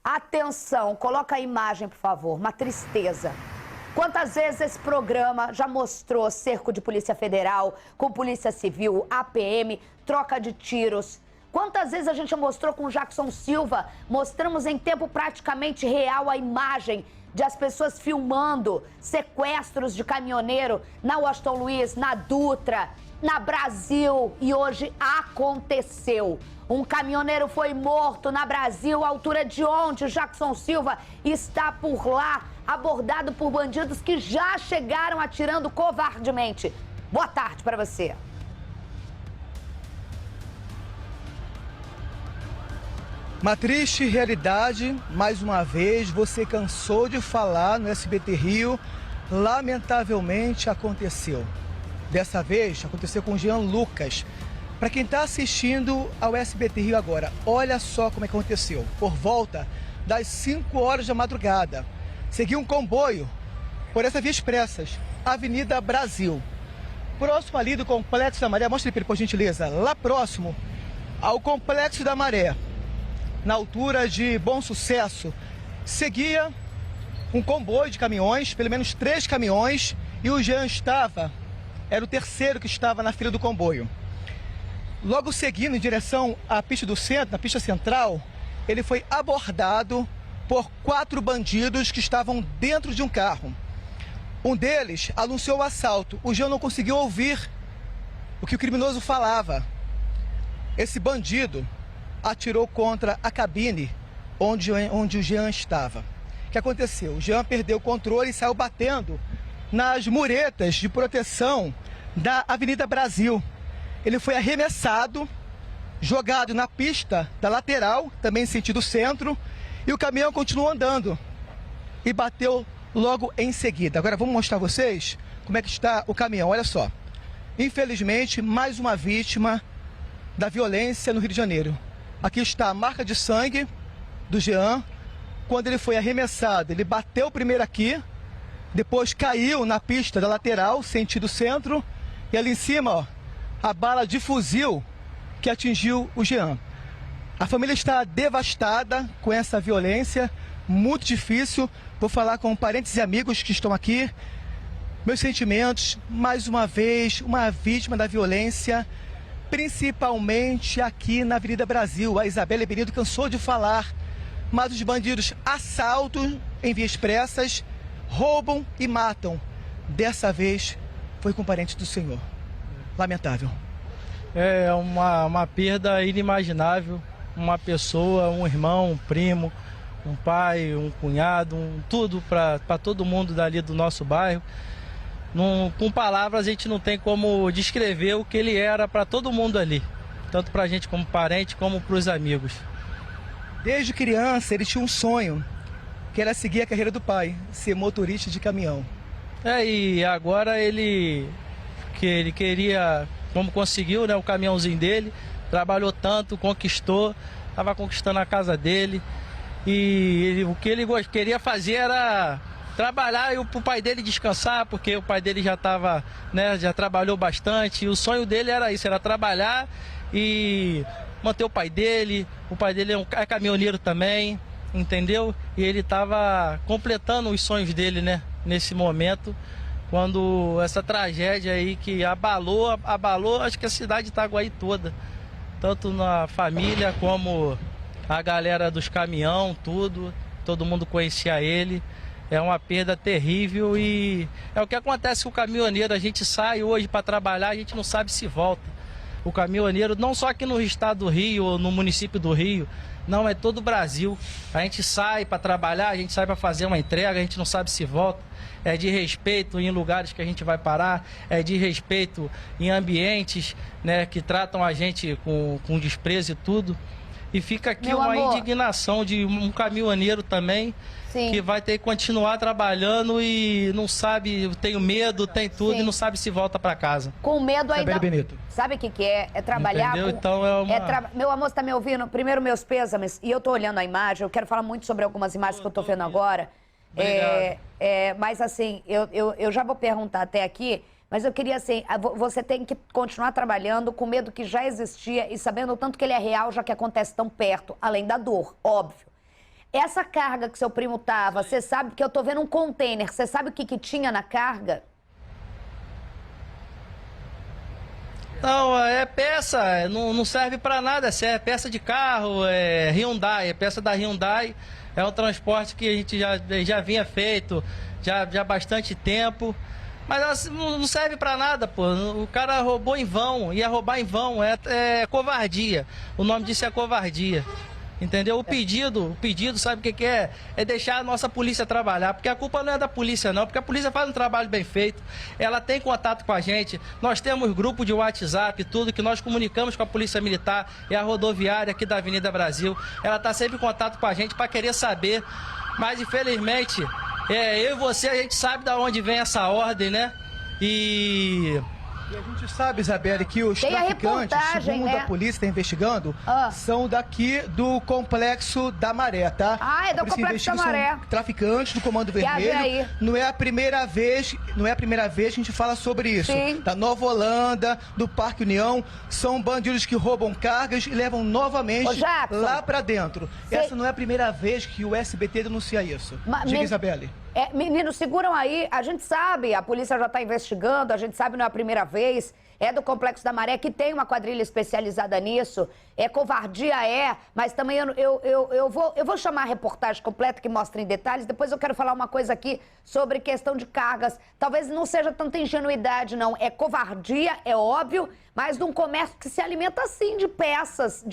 Atenção, coloca a imagem, por favor. Uma tristeza. Quantas vezes esse programa já mostrou cerco de Polícia Federal, com Polícia Civil, APM, troca de tiros? Quantas vezes a gente mostrou com Jackson Silva, mostramos em tempo praticamente real a imagem de as pessoas filmando sequestros de caminhoneiro na Washington Luiz, na Dutra, na Brasil, e hoje aconteceu. Um caminhoneiro foi morto na Brasil, à altura de onde o Jackson Silva está por lá, abordado por bandidos que já chegaram atirando covardemente. Boa tarde para você. Uma triste realidade, mais uma vez, você cansou de falar no SBT Rio, lamentavelmente aconteceu. Dessa vez, aconteceu com o Jean Lucas. Para quem está assistindo ao SBT Rio agora, olha só como é que aconteceu. Por volta das 5 horas da madrugada, seguiu um comboio por essa via expressas, Avenida Brasil. Próximo ali do Complexo da Maré, mostra ele por gentileza, lá próximo ao Complexo da Maré, na altura de Bom Sucesso, seguia um comboio de caminhões, pelo menos 3 caminhões, e o Jean era o terceiro que estava na fila do comboio. Logo seguindo em direção à pista do centro, na pista central, ele foi abordado por 4 bandidos que estavam dentro de um carro. Um deles anunciou o assalto. O Jean não conseguiu ouvir o que o criminoso falava. Esse bandido atirou contra a cabine onde o Jean estava. O que aconteceu? O Jean perdeu o controle e saiu batendo nas muretas de proteção da Avenida Brasil. Ele foi arremessado, jogado na pista da lateral, também em sentido centro, e o caminhão continuou andando e bateu logo em seguida. Agora vamos mostrar a vocês como é que está o caminhão, olha só. Infelizmente, mais uma vítima da violência no Rio de Janeiro. Aqui está a marca de sangue do Jean. Quando ele foi arremessado, ele bateu primeiro aqui, depois caiu na pista da lateral, sentido centro, e ali em cima, ó, a bala de fuzil que atingiu o Jean. A família está devastada com essa violência, muito difícil. Vou falar com parentes e amigos que estão aqui. Meus sentimentos, mais uma vez, uma vítima da violência, principalmente aqui na Avenida Brasil. A Isabela Benito cansou de falar, mas os bandidos assaltam em vias expressas, roubam e matam. Dessa vez foi com parentes do senhor. Lamentável. É uma perda inimaginável. Uma pessoa, um irmão, um primo, um pai, um cunhado, tudo para todo mundo dali do nosso bairro. Com palavras a gente não tem como descrever o que ele era para todo mundo ali. Tanto para a gente como parente, como para os amigos. Desde criança ele tinha um sonho, que era seguir a carreira do pai, ser motorista de caminhão. E agora ele queria, como conseguiu, né, o caminhãozinho dele, trabalhou tanto, conquistou, estava conquistando a casa dele, e o que ele queria fazer era trabalhar e o pai dele descansar, porque o pai dele já estava, né, já trabalhou bastante, e o sonho dele era isso, era trabalhar e manter o pai dele é caminhoneiro também, entendeu? E ele estava completando os sonhos dele, né, nesse momento, quando essa tragédia aí que abalou, acho que a cidade de Itaguaí toda, tanto na família como a galera dos caminhão, todo mundo conhecia ele. É uma perda terrível e é o que acontece com o caminhoneiro. A gente sai hoje para trabalhar, a gente não sabe se volta. O caminhoneiro, não só aqui no estado do Rio ou no município do Rio, não, é todo o Brasil. A gente sai para trabalhar, a gente sai para fazer uma entrega, a gente não sabe se volta. É de respeito em lugares que a gente vai parar, é de respeito em ambientes, né, que tratam a gente com desprezo e tudo. E fica aqui uma indignação de um caminhoneiro também, sim, que vai ter que continuar trabalhando e não sabe, tem medo, tem tudo, sim, e não sabe se volta para casa. Com medo ainda. Benito. Sabe o que é? É trabalhar. Entendeu? Então é uma... Meu amor, você tá me ouvindo? Primeiro, meus pêsames. E eu tô olhando a imagem, eu quero falar muito sobre algumas imagens que eu tô vendo agora. Mas assim, eu já vou perguntar até aqui. Mas eu queria, assim, você tem que continuar trabalhando com medo que já existia e sabendo o tanto que ele é real, já que acontece tão perto, além da dor, óbvio. Essa carga que seu primo tava, você sabe que eu tô vendo um container, você sabe o que tinha na carga? Não, é peça, não serve para nada, é peça de carro, é Hyundai, é peça da Hyundai, é um transporte que a gente já vinha feito já há bastante tempo, mas não serve para nada, pô, o cara roubou em vão, ia roubar em vão, é covardia, o nome disso é covardia. Entendeu? O pedido, sabe o que é? É deixar a nossa polícia trabalhar, porque a culpa não é da polícia não, porque a polícia faz um trabalho bem feito, ela tem contato com a gente, nós temos grupo de WhatsApp, tudo que nós comunicamos com a Polícia Militar e a rodoviária aqui da Avenida Brasil, ela está sempre em contato com a gente para querer saber, mas infelizmente, eu e você, a gente sabe de onde vem essa ordem, né? E a gente sabe, Isabelle, que os traficantes, segundo a polícia está investigando, são daqui do Complexo da Maré, tá? Ah, é do Complexo da Maré. Traficantes do Comando Vermelho. Não é a primeira vez que a gente fala sobre isso. Sim. Da Nova Holanda, do Parque União, são bandidos que roubam cargas e levam novamente lá pra dentro. Essa não é a primeira vez que o SBT denuncia isso. Diga, Isabelle. Meninos, seguram aí, a gente sabe, a polícia já está investigando, a gente sabe não é a primeira vez, é do Complexo da Maré, que tem uma quadrilha especializada nisso, covardia mas também eu vou chamar a reportagem completa que mostra em detalhes, depois eu quero falar uma coisa aqui sobre questão de cargas, talvez não seja tanta ingenuidade não, é covardia, é óbvio, mas de um comércio que se alimenta assim de peças,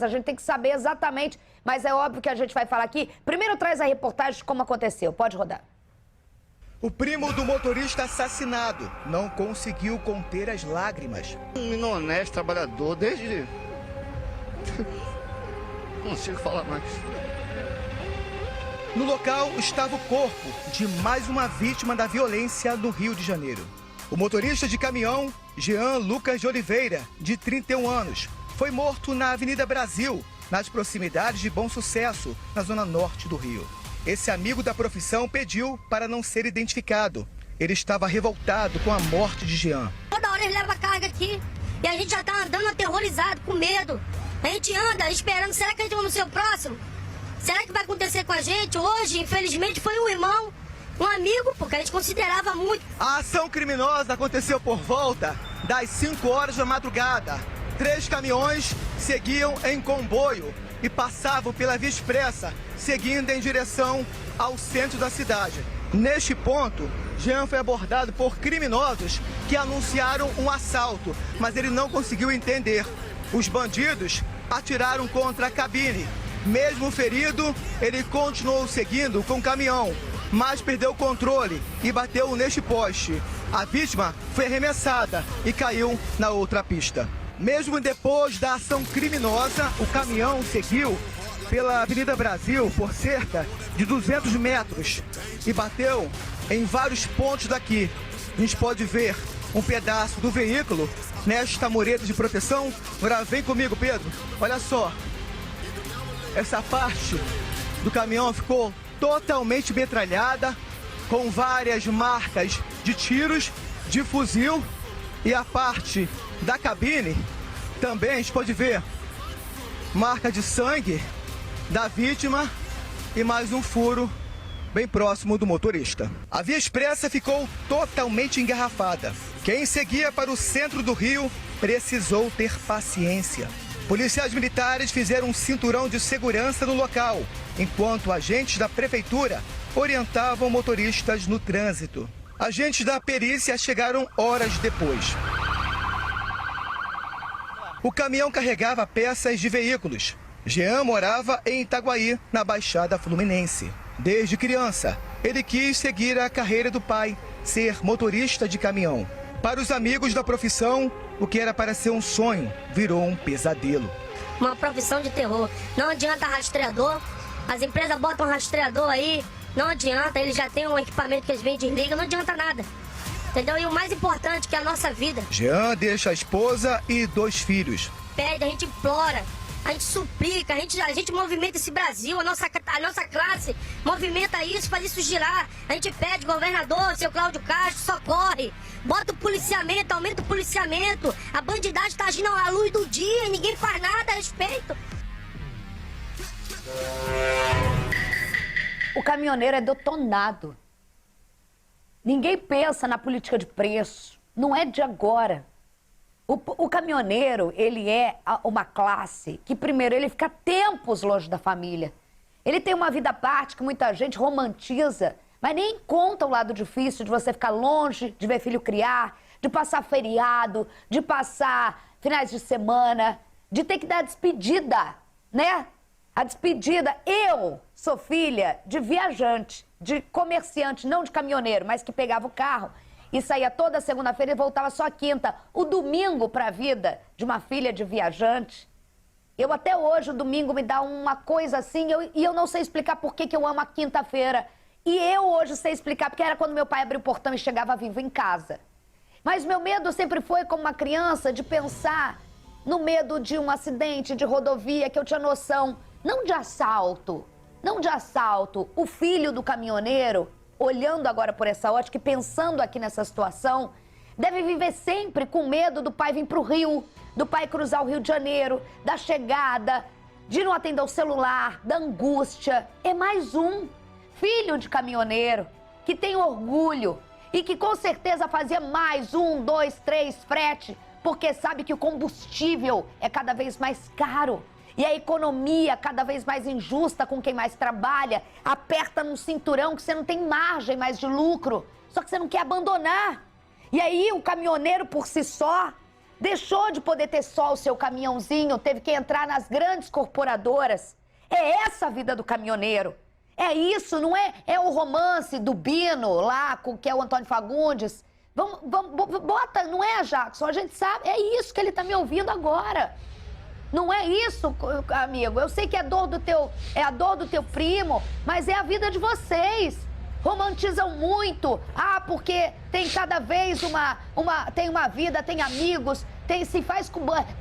a gente tem que saber exatamente, mas é óbvio que a gente vai falar aqui. Primeiro traz a reportagem de como aconteceu, pode rodar. O primo do motorista assassinado não conseguiu conter as lágrimas. Um menino honesto, trabalhador, desde... Não consigo falar mais. No local estava o corpo de mais uma vítima da violência no Rio de Janeiro. O motorista de caminhão, Jean Lucas de Oliveira, de 31 anos, foi morto na Avenida Brasil, nas proximidades de Bom Sucesso, na zona norte do Rio. Esse amigo da profissão pediu para não ser identificado. Ele estava revoltado com a morte de Jean. Toda hora eles levam carga aqui e a gente já está andando aterrorizado, com medo. A gente anda esperando, será que a gente vai no seu próximo? Será que vai acontecer com a gente? Hoje, infelizmente, foi um irmão, um amigo, porque a gente considerava muito. A ação criminosa aconteceu por volta das 5 horas da madrugada. 3 caminhões seguiam em comboio e passavam pela Via Expressa, seguindo em direção ao centro da cidade. Neste ponto, Jean foi abordado por criminosos que anunciaram um assalto, mas ele não conseguiu entender. Os bandidos atiraram contra a cabine. Mesmo ferido, ele continuou seguindo com o caminhão, mas perdeu o controle e bateu neste poste. A vítima foi arremessada e caiu na outra pista. Mesmo depois da ação criminosa, o caminhão seguiu pela Avenida Brasil por cerca de 200 metros e bateu em vários pontos daqui. A gente pode ver um pedaço do veículo nesta mureta de proteção. Agora vem comigo, Pedro. Olha só. Essa parte do caminhão ficou totalmente metralhada, com várias marcas de tiros de fuzil, e a parte da cabine também a gente pode ver marca de sangue da vítima e mais um furo bem próximo do motorista. A Via Expressa ficou totalmente engarrafada. Quem seguia para o centro do Rio precisou ter paciência. Policiais militares fizeram um cinturão de segurança no local, enquanto agentes da prefeitura orientavam motoristas no trânsito. Agentes da perícia chegaram horas depois. O caminhão carregava peças de veículos. Jean morava em Itaguaí, na Baixada Fluminense. Desde criança, ele quis seguir a carreira do pai, ser motorista de caminhão. Para os amigos da profissão, o que era para ser um sonho virou um pesadelo. Uma profissão de terror. Não adianta rastreador. As empresas botam rastreador aí. Não adianta, eles já têm um equipamento que eles vêm e desligam. Não adianta nada. Entendeu? E o mais importante que é a nossa vida. Jean deixa a esposa e 2 filhos. Pede, a gente implora. A gente suplica, a gente movimenta esse Brasil, a nossa classe movimenta isso, faz isso girar. A gente pede, governador, seu Cláudio Castro, socorre. Bota o policiamento, aumenta o policiamento. A bandidagem está agindo à luz do dia e ninguém faz nada a respeito. caminhoneiro é detonado. Ninguém pensa na política de preço. Não é de agora. O caminhoneiro, ele é uma classe que, primeiro, ele fica tempos longe da família. Ele tem uma vida à parte que muita gente romantiza, mas nem conta o lado difícil de você ficar longe, de ver filho criar, de passar feriado, de passar finais de semana, de ter que dar despedida, né? A despedida. Eu sou filha de viajante, de comerciante, não de caminhoneiro, mas que pegava o carro e saía toda segunda-feira e voltava só quinta. O domingo para a vida de uma filha de viajante. Eu até hoje, o domingo me dá uma coisa assim, e eu não sei explicar por que eu amo a quinta-feira. E eu hoje sei explicar, porque era quando meu pai abria o portão e chegava vivo em casa. Mas meu medo sempre foi, como uma criança, de pensar no medo de um acidente de rodovia, que eu tinha noção, não de assalto, não de assalto. O filho do caminhoneiro, olhando agora por essa ótica e pensando aqui nessa situação, deve viver sempre com medo do pai vir para o Rio, do pai cruzar o Rio de Janeiro, da chegada, de não atender o celular, da angústia. É mais um filho de caminhoneiro que tem orgulho e que com certeza fazia mais 1, 2, 3 frete, porque sabe que o combustível é cada vez mais caro. E a economia cada vez mais injusta com quem mais trabalha, aperta no cinturão que você não tem margem mais de lucro, só que você não quer abandonar. E aí o caminhoneiro por si só deixou de poder ter só o seu caminhãozinho, teve que entrar nas grandes corporadoras. É essa a vida do caminhoneiro. É isso, não é? É o romance do Bino lá, que é o Antônio Fagundes. Bota, não é, Jackson? A gente sabe, é isso que ele tá me ouvindo agora. Não é isso, amigo. Eu sei que é a dor do teu primo, mas é a vida de vocês. Romantizam muito. Ah, porque tem cada vez tem uma vida, tem amigos,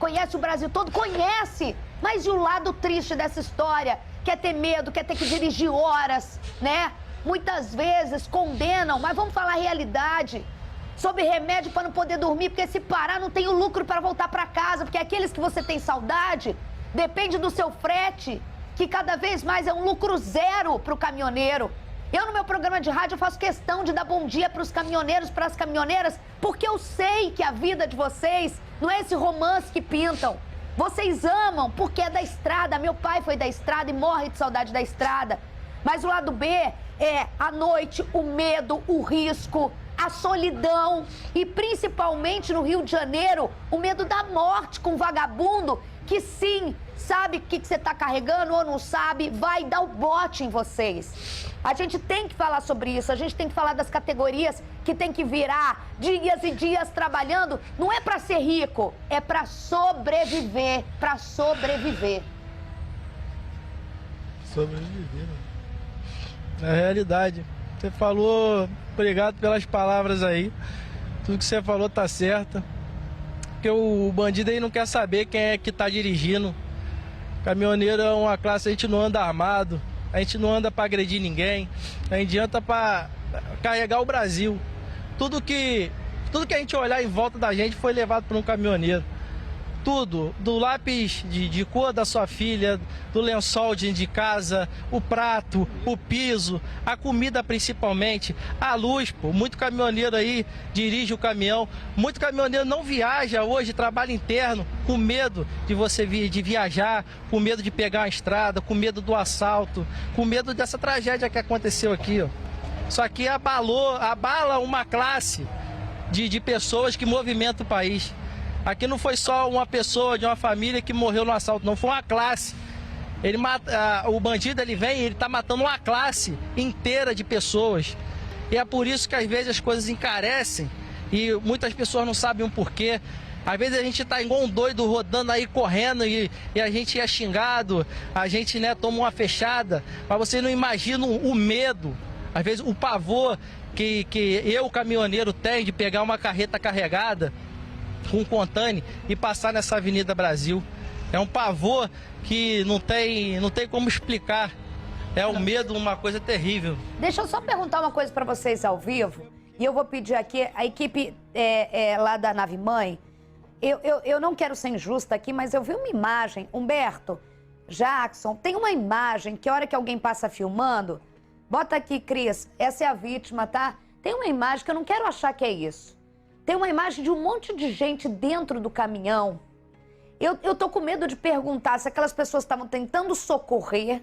conhece o Brasil todo, conhece. Mas e o lado triste dessa história? Quer ter medo, quer ter que dirigir horas, né? Muitas vezes condenam, mas vamos falar a realidade. Sob remédio para não poder dormir, porque se parar não tem o lucro para voltar para casa, porque aqueles que você tem saudade, depende do seu frete, que cada vez mais é um lucro zero para o caminhoneiro. Eu, no meu programa de rádio, eu faço questão de dar bom dia para os caminhoneiros, para as caminhoneiras, porque eu sei que a vida de vocês não é esse romance que pintam. Vocês amam porque é da estrada. Meu pai foi da estrada e morre de saudade da estrada. Mas o lado B é a noite, o medo, o risco, a solidão e principalmente no Rio de Janeiro, o medo da morte com um vagabundo que sim, sabe o que você está carregando ou não sabe, vai dar o bote em vocês. A gente tem que falar sobre isso, a gente tem que falar das categorias que tem que virar dias e dias trabalhando. Não é para ser rico, é para sobreviver, para sobreviver. Sobreviver, é a realidade. Você falou, obrigado pelas palavras aí. Tudo que você falou tá certo. Porque o bandido aí não quer saber quem é que tá dirigindo. Caminhoneiro é uma classe, a gente não anda armado, a gente não anda para agredir ninguém, a gente anda para carregar o Brasil. Tudo que a gente olhar em volta da gente foi levado por um caminhoneiro. Tudo, do lápis de cor da sua filha, do lençol de casa, o prato, o piso, a comida principalmente, a luz, pô. Muito caminhoneiro aí dirige o caminhão, muito caminhoneiro não viaja hoje, trabalho interno, com medo de viajar, com medo de pegar uma estrada, com medo do assalto, com medo dessa tragédia que aconteceu aqui, ó. Isso aqui abala uma classe de pessoas que movimentam o país. Aqui não foi só uma pessoa de uma família que morreu no assalto, não, foi uma classe. O bandido ele está matando uma classe inteira de pessoas. E é por isso que às vezes as coisas encarecem e muitas pessoas não sabem o porquê. Às vezes a gente está igual um doido rodando aí, correndo e a gente é xingado, a gente toma uma fechada, mas vocês não imaginam o medo, às vezes o pavor que eu, caminhoneiro, tenho de pegar uma carreta carregada com um contane e passar nessa Avenida Brasil. É um pavor que não tem como explicar. É o medo, uma coisa terrível. Deixa eu só perguntar uma coisa para vocês ao vivo. E eu vou pedir aqui, a equipe lá da Nave Mãe, eu não quero ser injusta aqui, mas eu vi uma imagem, Humberto, Jackson, tem uma imagem que a hora que alguém passa filmando, Bota aqui, Cris. Essa é a vítima, tá? Tem uma imagem que eu não quero achar que é isso. Tem uma imagem de um monte de gente dentro do caminhão. Eu tô com medo de perguntar se aquelas pessoas estavam tentando socorrer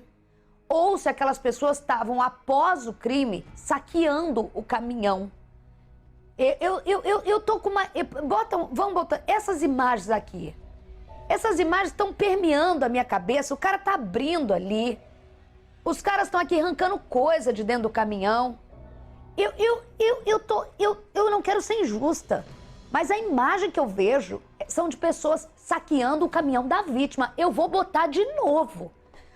ou se aquelas pessoas estavam, após o crime, saqueando o caminhão. Eu tô com uma... Vamos botar essas imagens aqui. Essas imagens estão permeando a minha cabeça. O cara tá abrindo ali. Os caras estão aqui arrancando coisa de dentro do caminhão. Eu não quero ser injusta, mas a imagem que eu vejo são de pessoas saqueando o caminhão da vítima. Eu vou botar de novo,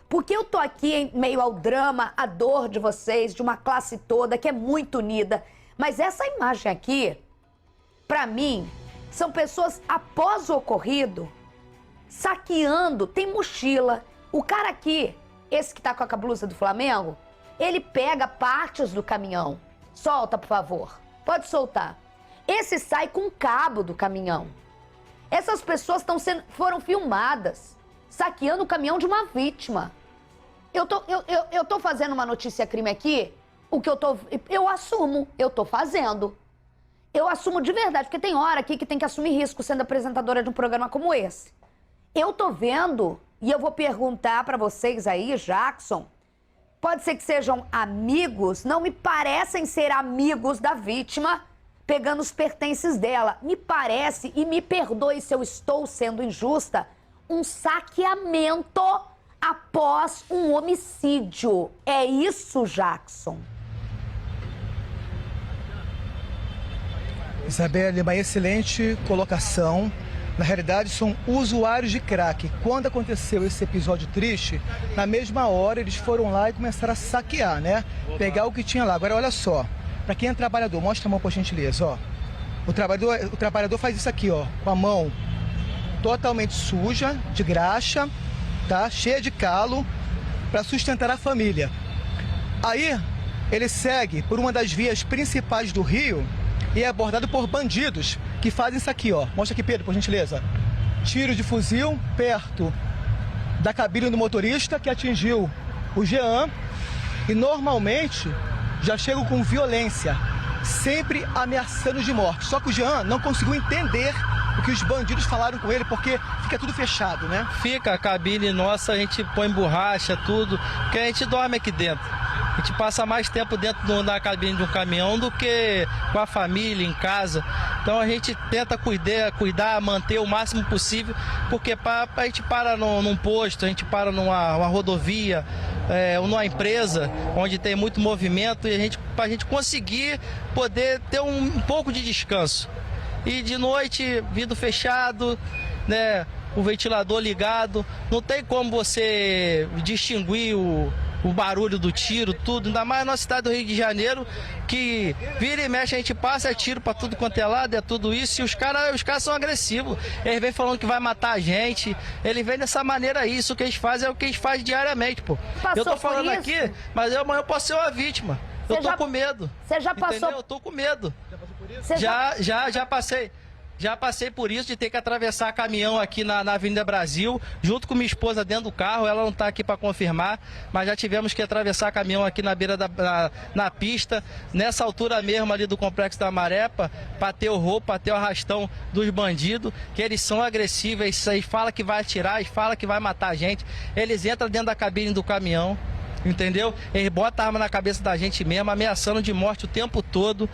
porque eu tô aqui em meio ao drama, à dor de vocês, de uma classe toda que é muito unida. Mas essa imagem aqui, pra mim, são pessoas após o ocorrido, saqueando, tem mochila. O cara aqui, esse que tá com a blusa do Flamengo, ele pega partes do caminhão. Solta, por favor. Pode soltar. Esse sai com o cabo do caminhão. Essas pessoas foram filmadas saqueando o caminhão de uma vítima. Eu tô fazendo uma notícia crime aqui, eu assumo, eu tô fazendo. Eu assumo de verdade, porque tem hora aqui que tem que assumir risco sendo apresentadora de um programa como esse. Eu tô vendo, e eu vou perguntar pra vocês aí, Jackson, pode ser que sejam amigos, não me parecem ser amigos da vítima, pegando os pertences dela. Me parece, e me perdoe se eu estou sendo injusta, um saqueamento após um homicídio. É isso, Jackson? Isabelle, uma excelente colocação. Na realidade, são usuários de crack. Quando aconteceu esse episódio triste, na mesma hora eles foram lá e começaram a saquear, né? Pegar o que tinha lá. Agora, olha só. Para quem é trabalhador, mostra a mão, por gentileza, ó. O trabalhador faz isso aqui, ó, com a mão totalmente suja, de graxa, tá? Cheia de calo, para sustentar a família. Aí, ele segue por uma das vias principais do Rio e é abordado por bandidos que fazem isso aqui, ó. Mostra aqui, Pedro, por gentileza. Tiro de fuzil perto da cabine do motorista que atingiu o Jean e normalmente já chegam com violência, sempre ameaçando de morte. Só que o Jean não conseguiu entender o que os bandidos falaram com ele, porque fica tudo fechado, né? Fica a cabine nossa, a gente põe borracha, tudo, porque a gente dorme aqui dentro. A gente passa mais tempo dentro da cabine de um caminhão do que com a família, em casa. Então a gente tenta cuidar, manter o máximo possível, porque a gente para num posto, a gente para numa rodovia, ou numa empresa onde tem muito movimento, e pra gente conseguir poder ter um pouco de descanso. E de noite, vidro fechado, né, o ventilador ligado, não tem como você distinguir o barulho do tiro, tudo, ainda mais na cidade do Rio de Janeiro, que vira e mexe, a gente passa, é tiro pra tudo quanto é lado, é tudo isso, e os caras são agressivos, eles vêm falando que vai matar a gente, eles vêm dessa maneira aí, isso que eles fazem é o que eles fazem diariamente, pô. Eu tô falando aqui, mas amanhã eu posso ser uma vítima, eu tô com medo. Você já passou? Entendeu? Eu tô com medo. Já passei. Já passei por isso, de ter que atravessar caminhão aqui na Avenida Brasil, junto com minha esposa dentro do carro, ela não está aqui para confirmar, mas já tivemos que atravessar caminhão aqui na beira na pista, nessa altura mesmo ali do Complexo da Marepa, para ter o roubo, para ter o arrastão dos bandidos, que eles são agressivos, eles falam que vai atirar, eles falam que vai matar a gente, eles entram dentro da cabine do caminhão, entendeu? Eles botam a arma na cabeça da gente mesmo, ameaçando de morte o tempo todo.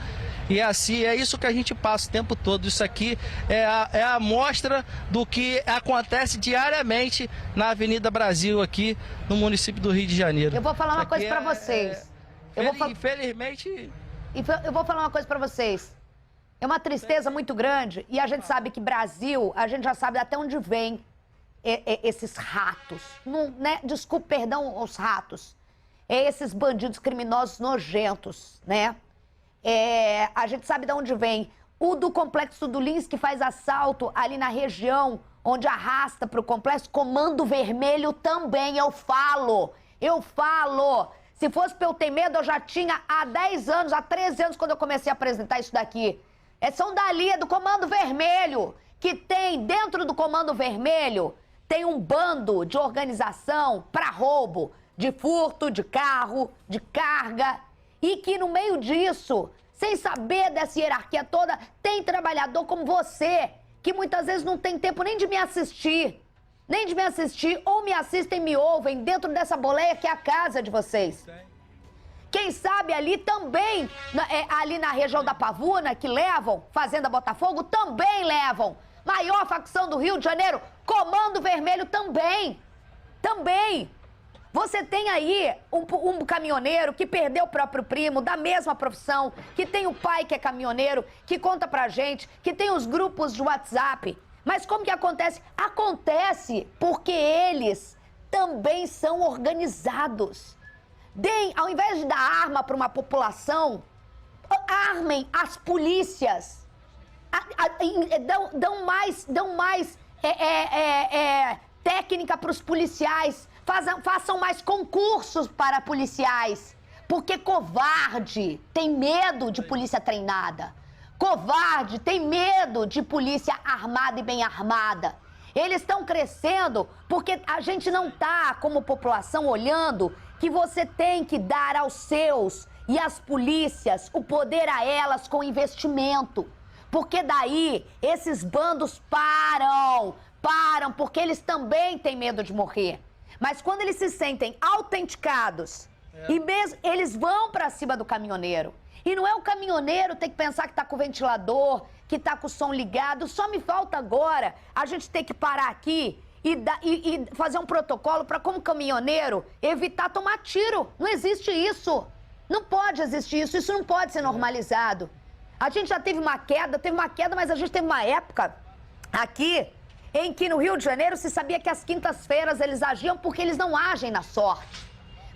E assim, é isso que a gente passa o tempo todo. Isso aqui é a amostra do que acontece diariamente na Avenida Brasil, aqui no município do Rio de Janeiro. Eu vou falar uma coisa pra vocês. Infelizmente... Eu vou falar uma coisa pra vocês. É uma tristeza muito grande e a gente sabe que Brasil, a gente já sabe até onde vem esses ratos. Não, né? Desculpe, perdão, os ratos. Esses bandidos criminosos nojentos, né? A gente sabe de onde vem. O do Complexo do Lins, que faz assalto ali na região, onde arrasta para o Complexo, Comando Vermelho também, eu falo. Se fosse pra eu ter medo, eu já tinha há 10 anos, há 13 anos, quando eu comecei a apresentar isso daqui. São dali, do Comando Vermelho, que tem, dentro do Comando Vermelho, tem um bando de organização para roubo. de furto, de carro, de carga, e que no meio disso, sem saber dessa hierarquia toda, tem trabalhador como você, que muitas vezes não tem tempo nem de me assistir, ou me assistem e me ouvem dentro dessa boleia que é a casa de vocês. Quem sabe ali também, ali na região da Pavuna, que levam, Fazenda Botafogo, também levam. Maior facção do Rio de Janeiro, Comando Vermelho também. Você tem aí um caminhoneiro que perdeu o próprio primo, da mesma profissão, que tem o pai que é caminhoneiro, que conta pra gente, que tem os grupos de WhatsApp. Mas como que acontece? Acontece porque eles também são organizados. Ao invés de dar arma para uma população, armem as polícias. Dão mais técnica para os policiais. Façam mais concursos para policiais. Porque covarde tem medo de polícia treinada. Covarde tem medo de polícia armada e bem armada. Eles estão crescendo porque a gente não está, como população, olhando que você tem que dar aos seus e às polícias o poder a elas com investimento. Porque daí esses bandos param, porque eles também têm medo de morrer. Mas quando eles se sentem autenticados, e mesmo eles vão para cima do caminhoneiro. E não é o caminhoneiro ter que pensar que tá com o ventilador, que tá com o som ligado. Só me falta agora a gente ter que parar aqui e fazer um protocolo para, como caminhoneiro, evitar tomar tiro. Não existe isso. Não pode existir isso. Isso não pode ser normalizado. A gente já teve uma queda, mas a gente teve uma época aqui em que no Rio de Janeiro se sabia que às quintas-feiras eles agiam porque eles não agem na sorte.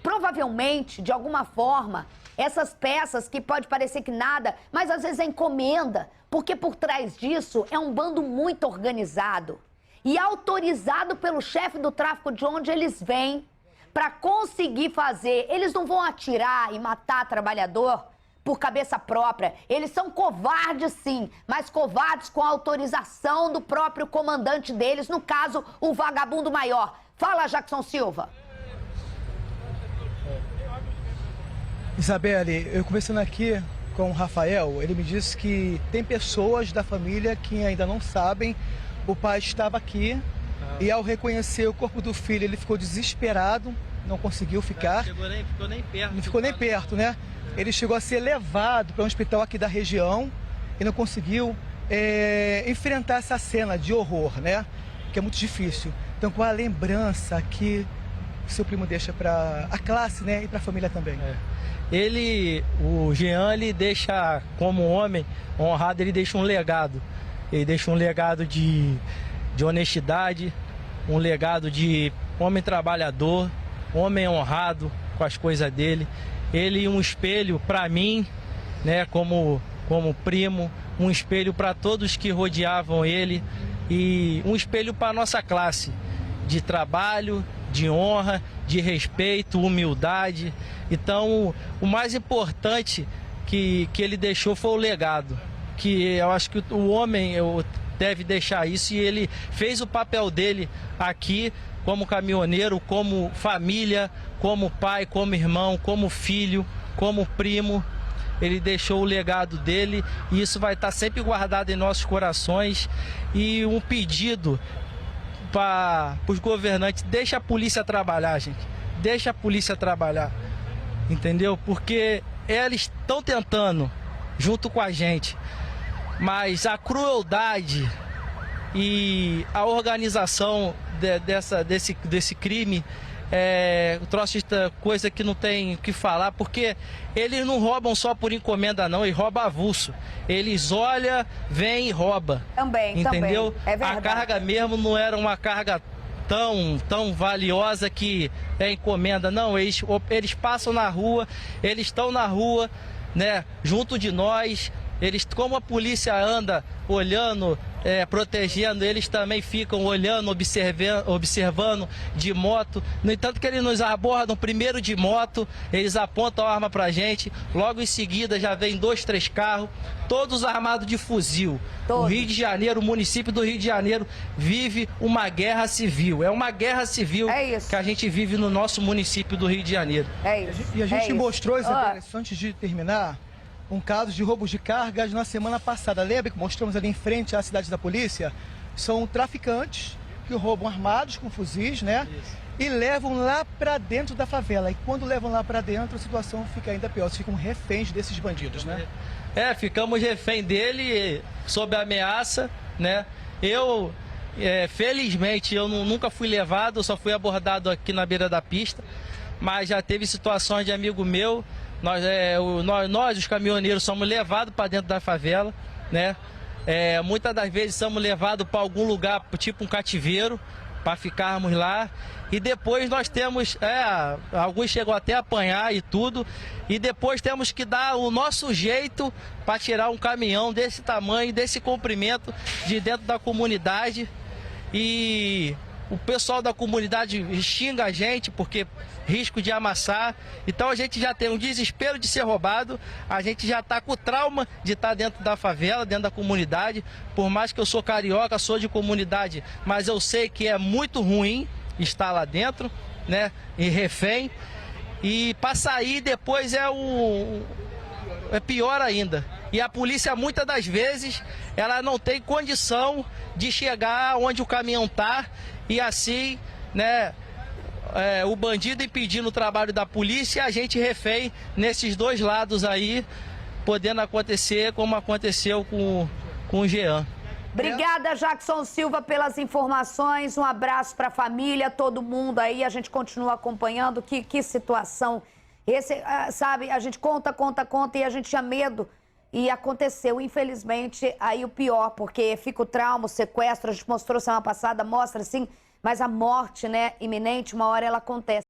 Provavelmente, de alguma forma, essas peças que pode parecer que nada, mas às vezes é encomenda, porque por trás disso é um bando muito organizado e autorizado pelo chefe do tráfico de onde eles vêm para conseguir fazer. Eles não vão atirar e matar trabalhador por cabeça própria. Eles são covardes, sim, mas covardes com a autorização do próprio comandante deles, no caso, o vagabundo maior. Fala, Jackson Silva. Isabelle, eu conversando aqui com o Rafael, ele me disse que tem pessoas da família que ainda não sabem. O pai estava aqui e ao reconhecer o corpo do filho, ele ficou desesperado, não conseguiu ficar. Não ficou nem perto, né? Ele chegou a ser levado para um hospital aqui da região e não conseguiu enfrentar essa cena de horror, né? Que é muito difícil. Então, com a lembrança que o seu primo deixa para a classe, né? E para a família também. O Jean, ele deixa, como homem honrado, ele deixa um legado. Ele deixa um legado de honestidade, um legado de homem trabalhador, homem honrado com as coisas dele. Ele um espelho para mim, né, como primo, um espelho para todos que rodeavam ele e um espelho para a nossa classe de trabalho, de honra, de respeito, humildade. Então, o mais importante que ele deixou foi o legado, que eu acho que o homem deve deixar isso, e ele fez o papel dele aqui como caminhoneiro, como família, como pai, como irmão, como filho, como primo. Ele deixou o legado dele e isso vai estar sempre guardado em nossos corações. E um pedido para os governantes: deixa a polícia trabalhar, gente. Deixa a polícia trabalhar, entendeu? Porque eles estão tentando junto com a gente, mas a crueldade e a organização desse crime trouxe coisa que não tem o que falar, porque eles não roubam só por encomenda, não, eles roubam avulso. Eles olham, vêm e roubam. Também, entendeu? Também. É verdade. A carga mesmo não era uma carga tão valiosa que é encomenda, não. Eles passam na rua, eles estão na rua, né, junto de nós, Eles, como a polícia anda olhando, protegendo, eles também ficam olhando, observando de moto. No entanto que eles nos abordam primeiro de moto, eles apontam a arma pra gente, logo em seguida já vem 2, 3 carros, todos armados de fuzil. Todos. O Rio de Janeiro, o município do Rio de Janeiro vive uma guerra civil. É uma guerra civil que a gente vive no nosso município do Rio de Janeiro. É isso. E a gente mostrou, Isabela, antes de terminar, um caso de roubos de cargas na semana passada. Lembra que mostramos ali em frente à cidade da polícia? São traficantes que roubam armados com fuzis, né? Isso. E levam lá para dentro da favela. E quando levam lá para dentro, a situação fica ainda pior. Eles ficam reféns desses bandidos, né? Ficamos refém dele sob ameaça, né? Eu, felizmente, eu nunca fui levado, só fui abordado aqui na beira da pista. Mas já teve situações de amigo meu. Nós, os caminhoneiros, somos levados para dentro da favela, né? Muitas das vezes somos levados para algum lugar, tipo um cativeiro, para ficarmos lá. E depois nós temos, alguns chegam até a apanhar e tudo. E depois temos que dar o nosso jeito para tirar um caminhão desse tamanho, desse comprimento, de dentro da comunidade. E o pessoal da comunidade xinga a gente porque risco de amassar. Então a gente já tem um desespero de ser roubado, a gente já está com o trauma de estar dentro da favela, dentro da comunidade. Por mais que eu sou carioca, sou de comunidade, mas eu sei que é muito ruim estar lá dentro, né, e refém. E para sair depois é pior ainda. E a polícia, muitas das vezes, ela não tem condição de chegar onde o caminhão está. E assim, né, o bandido impedindo o trabalho da polícia e a gente refém nesses dois lados aí, podendo acontecer como aconteceu com o Jean. Obrigada, Jackson Silva, pelas informações. Um abraço para a família, todo mundo aí. A gente continua acompanhando. Que situação. Sabe, a gente conta e a gente tinha medo. E aconteceu, infelizmente, aí o pior, porque fica o trauma, o sequestro. A gente mostrou semana passada, mostra assim, mas a morte, né, iminente, uma hora ela acontece.